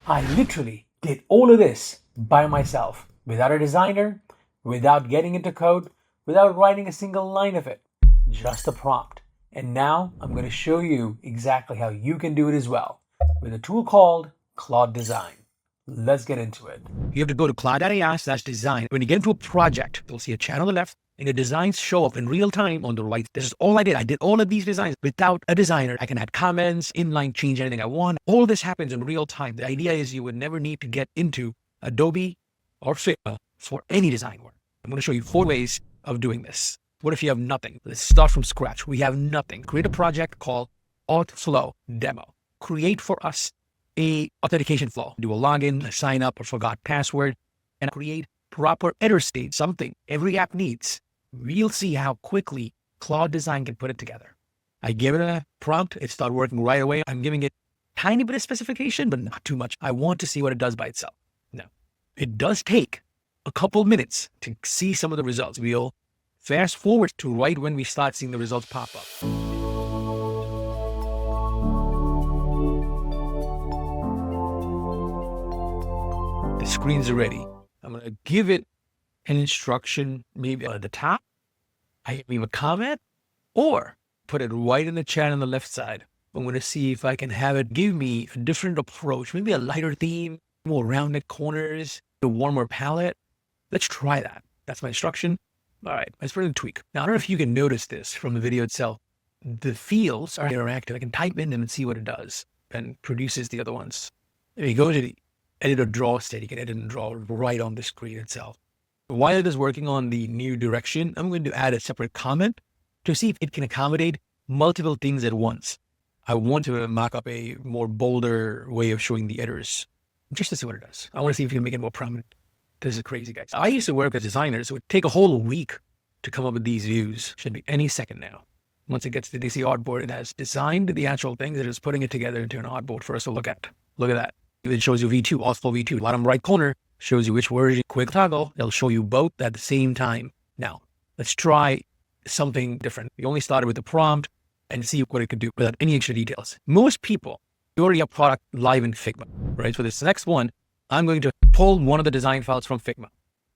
I literally did all of this by myself, without a designer, without getting into code, without writing a single line of it, just a prompt. And now I'm going to show you exactly how you can do it as well with a tool called Claude Design. Let's get into it. You have to go to claude.ai/design. When you get into a project, you'll see a chat on the left and your designs show up in real time on the right. This is all I did. I did all of these designs without a designer. I can add comments, inline, change anything I want. All this happens in real time. The idea is you would never need to get into Adobe or Figma for any design work. I'm going to show you 4 ways of doing this. What if you have nothing? Let's start from scratch. We have nothing. Create a project called Auth Demo. Create for us a authentication flow. Do a login, a sign up, or forgot password, and create proper header state, something every app needs. We'll see how quickly Claude Design can put it together. I give it a prompt. It started working right away. I'm giving it a tiny bit of specification, but not too much. I want to see what it does by itself. Now, it does take a couple minutes to see some of the results. We'll fast forward to right when we start seeing the results pop up. The screens are ready. I'm going to give it an instruction, maybe at the top. I leave a comment or put it right in the chat on the left side. I'm going to see if I can have it give me a different approach, maybe a lighter theme, more rounded corners, a warmer palette. Let's try that. That's my instruction. All right, let's put in a tweak. Now, I don't know if you can notice this from the video itself. The fields are interactive. I can type in them and see what it does and produces the other ones. If you go to the edit or draw state, you can edit and draw right on the screen itself. While it is working on the new direction, I'm going to add a separate comment to see if it can accommodate multiple things at once. I want to mock up a more bolder way of showing the editors just to see what it does. I want to see if you can make it more prominent. This is crazy, guys. I used to work as a designer, so it would take a whole week to come up with these views. Should be any second now. Once it gets to the DC artboard, it has designed the actual thing that is putting it together into an artboard for us to look at. Look at that. It shows you V2, Auth V2. Bottom right corner shows you which version. Quick toggle, it'll show you both at the same time. Now, let's try something different. We only started with the prompt and see what it could do without any extra details. Most people, you already have product live in Figma, right? So this next one, I'm going to pull one of the design files from Figma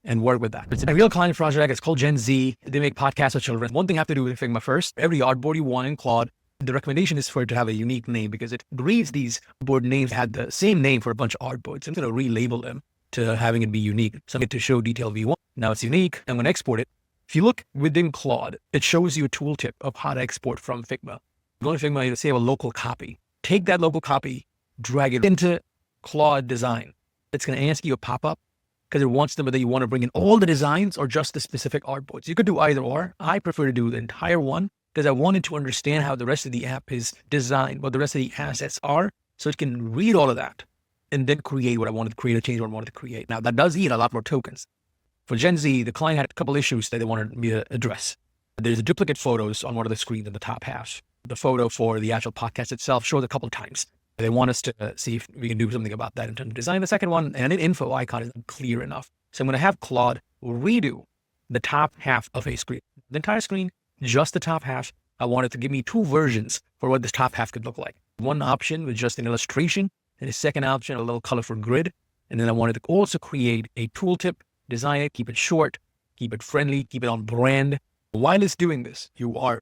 and work with that. It's a real client project. It's called Gen Z. They make podcasts for children. One thing I have to do with Figma first, every artboard you want in Claude, the recommendation is for it to have a unique name because it reads these board names had the same name for a bunch of artboards. I'm going to relabel them to having it be unique. So I'm going to show detail V1. Now it's unique. I'm going to export it. If you look within Claude, it shows you a tooltip of how to export from Figma. Go to Figma, you save a local copy. Take that local copy, drag it into Claude Design. It's going to ask you a pop-up because it wants to know whether you want to bring in all the designs or just the specific artboards. You could do either or. I prefer to do the entire one because I wanted to understand how the rest of the app is designed, what the rest of the assets are, so it can read all of that and then create what I wanted to create or change what I wanted to create. Now, that does eat a lot more tokens. For Gen Z, the client had a couple issues that they wanted me to address. There's duplicate photos on one of the screens in the top half. The photo for the actual podcast itself shows a couple of times. They want us to see if we can do something about that in terms of design. The second one, and an info icon isn't clear enough. So I'm going to have Claude redo the top half of a screen. The entire screen, just the top half. I wanted to give me 2 versions for what this top half could look like. One option with just an illustration, and the second option, a little colorful grid. And then I wanted to also create a tooltip, design it, keep it short, keep it friendly, keep it on brand. While it's doing this, you are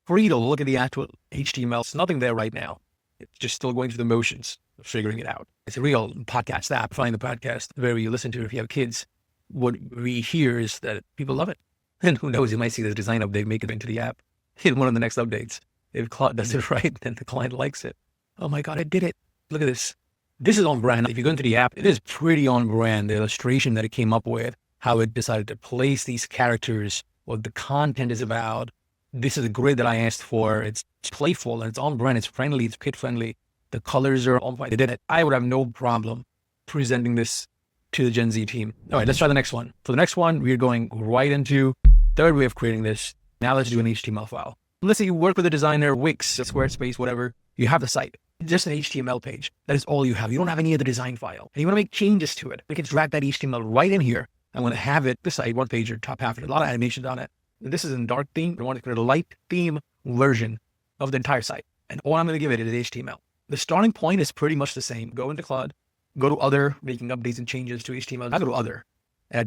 free to look at the actual HTML. It's nothing there right now. It's just still going through the motions of figuring it out. It's a real podcast app. Find the podcast where you listen to it if you have kids. What we hear is that people love it. And who knows, you might see the design update, make it into the app in one of the next updates. If Claude does it right, then the client likes it. Oh my God, I did it. Look at this. This is on brand. If you go into the app, it is pretty on brand. The illustration that it came up with, how it decided to place these characters, what the content is about. This is a grid that I asked for. It's playful and it's on brand. It's friendly. It's kid friendly. The colors are on point. They did it. I would have no problem presenting this to the Gen Z team. All right, let's try the next one. For the next one, we're going right into third way of creating this. Now let's do an HTML file. Let's say you work with a designer, Wix, Squarespace, whatever. You have the site. Just an HTML page. That is all you have. You don't have any other design file. And you want to make changes to it. We can drag that HTML right in here. I want to have it, the site, one page or top half, a lot of animations on it. This is in dark theme. I want to create a light theme version of the entire site. And all I'm going to give it is HTML. The starting point is pretty much the same. Go into Claude, go to other, making updates and changes to HTML. I go to other,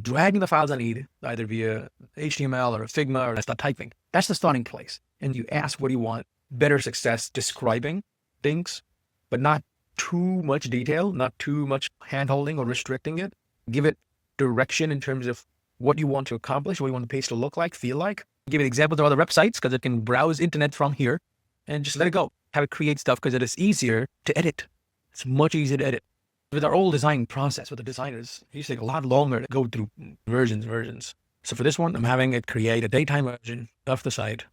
dragging the files I need, either via HTML or Figma, or I start typing. That's the starting place. And you ask what you want. Better success describing things, but not too much detail, not too much hand-holding or restricting it. Give it direction in terms of what you want to accomplish, what you want the page to look like, feel like. Give it examples of other websites because it can browse internet from here, and just let it go. Have it create stuff because it is easier to edit. It's much easier to edit. With our old design process with the designers, it used to take a lot longer to go through versions. So for this one, I'm having it create a daytime version of the site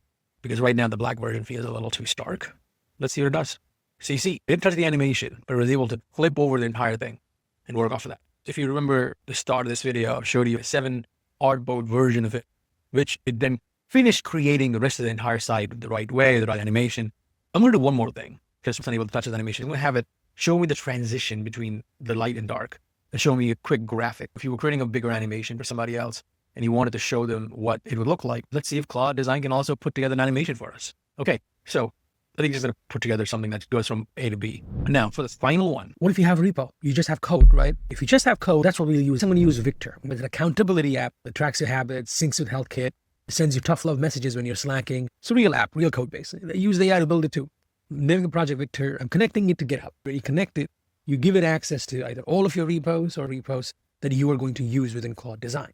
because right now the black version feels a little too stark. Let's see what it does. So you see, it didn't touch the animation, but it was able to flip over the entire thing and work off of that. If you remember the start of this video, I showed you a 7 artboard version of it, which it then finished creating the rest of the entire site the right way, the right animation. I'm going to do one more thing because I'm unable to touch the animation. I'm going to have it show me the transition between the light and dark and show me a quick graphic. If you were creating a bigger animation for somebody else and you wanted to show them what it would look like, let's see if Claude Design can also put together an animation for us. Okay, so I think it's going to put together something that goes from A to B. Now, for the final one, what if you have a repo? You just have code, right? If you just have code, that's what we'll use. I'm going to use Victor. It's an accountability app that tracks your habits, syncs with HealthKit, sends you tough love messages when you're slacking. It's a real app, real code base. They use the AI to build it too. I'm naming the project Victor. I'm connecting it to GitHub. When you connect it, you give it access to either all of your repos or repos that you are going to use within Claude Design.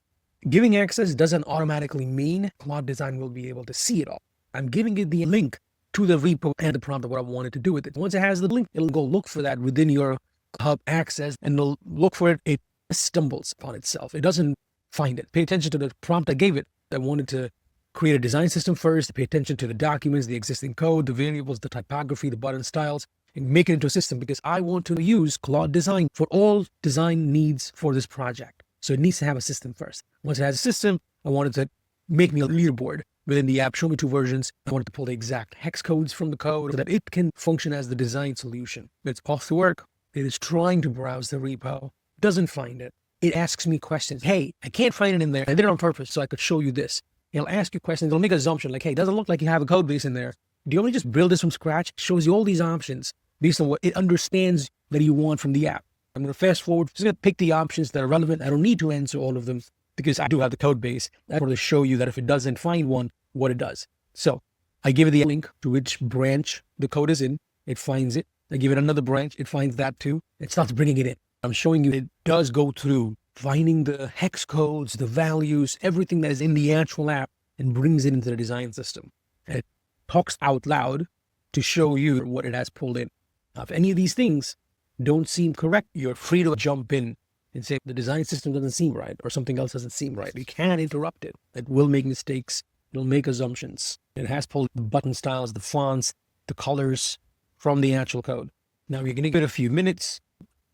Giving access doesn't automatically mean Claude Design will be able to see it all. I'm giving it the link to the repo and the prompt of what I wanted to do with it. Once it has the link, it'll go look for that within your hub access and it'll look for it. It stumbles upon itself. It doesn't find it. Pay attention to the prompt I gave it. I wanted to create a design system first, pay attention to the documents, the existing code, the variables, the typography, the button styles, and make it into a system because I want to use Claude Design for all design needs for this project. So it needs to have a system first. Once it has a system, I wanted to make me a leaderboard within the app, show me 2 versions. I wanted to pull the exact hex codes from the code so that it can function as the design solution. It's off to work. It is trying to browse the repo, doesn't find it. It asks me questions. Hey, I can't find it in there. I did it on purpose so I could show you this. It'll ask you questions. It'll make an assumption like, hey, it doesn't look like you have a code base in there. Do you want me to just build this from scratch? It shows you all these options based on what it understands that you want from the app. I'm going to fast forward. Just going to pick the options that are relevant. I don't need to answer all of them because I do have the code base. I want to show you that if it doesn't find one, what it does. So I give it the link to which branch the code is in. It finds it. I give it another branch. It finds that too. It starts bringing it in. I'm showing you it does go through finding the hex codes, the values, everything that is in the actual app and brings it into the design system. And it talks out loud to show you what it has pulled in. Now, if any of these things don't seem correct, you're free to jump in and say the design system doesn't seem right or something else doesn't seem right. You can't interrupt it. It will make mistakes. It'll make assumptions. It has pulled the button styles, the fonts, the colors from the actual code. Now you're going to give it a few minutes.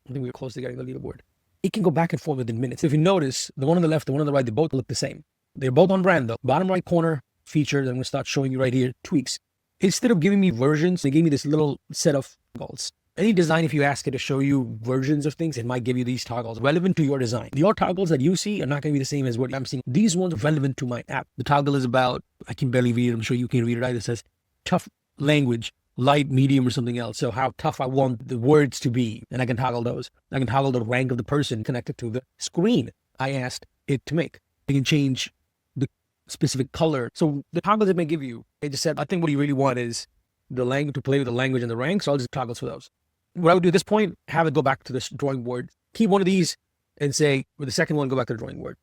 I think we're close to getting the leaderboard. It can go back and forth within minutes. If you notice, the one on the left, the one on the right, they both look the same. They're both on brand though. Bottom right corner feature that I'm going to start showing you right here, tweaks. Instead of giving me versions, they gave me this little set of toggles. Any design, if you ask it to show you versions of things, it might give you these toggles relevant to your design. Your toggles that you see are not going to be the same as what I'm seeing. These ones are relevant to my app. The toggle is about, I can barely read it. I'm sure you can read it either. It says tough language, light, medium, or something else. So how tough I want the words to be. And I can toggle those. I can toggle the rank of the person connected to the screen I asked it to make. I can change the specific color. So the toggles it may give you, it just said, I think what you really want is the language to play with the language and the rank. So I'll just toggle for those. What I would do at this point, have it go back to this drawing board, keep one of these and say, with the second one, go back to the drawing board.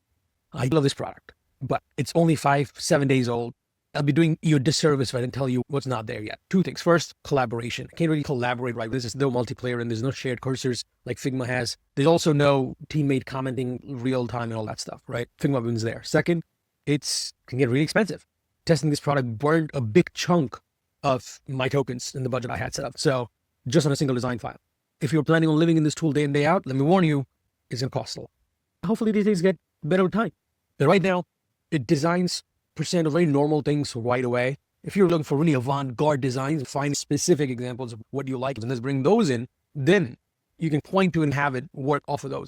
I love this product, but it's only 5-7 days old. I'll be doing you a disservice if I didn't tell you what's not there yet. 2 things. First, collaboration. I can't really collaborate right. There's no multiplayer and there's no shared cursors like Figma has. There's also no teammate commenting real time and all that stuff, right? Figma wins there. Second, it can get really expensive. Testing this product burned a big chunk of my tokens in the budget I had set up. So just on a single design file. If you're planning on living in this tool day in, day out, let me warn you, it's going to cost a lot. Hopefully these things get better with time. But right now, it designs % of very normal things right away. If you're looking for really avant-garde designs, find specific examples of what you like and let's bring those in, then you can point to and have it work off of those.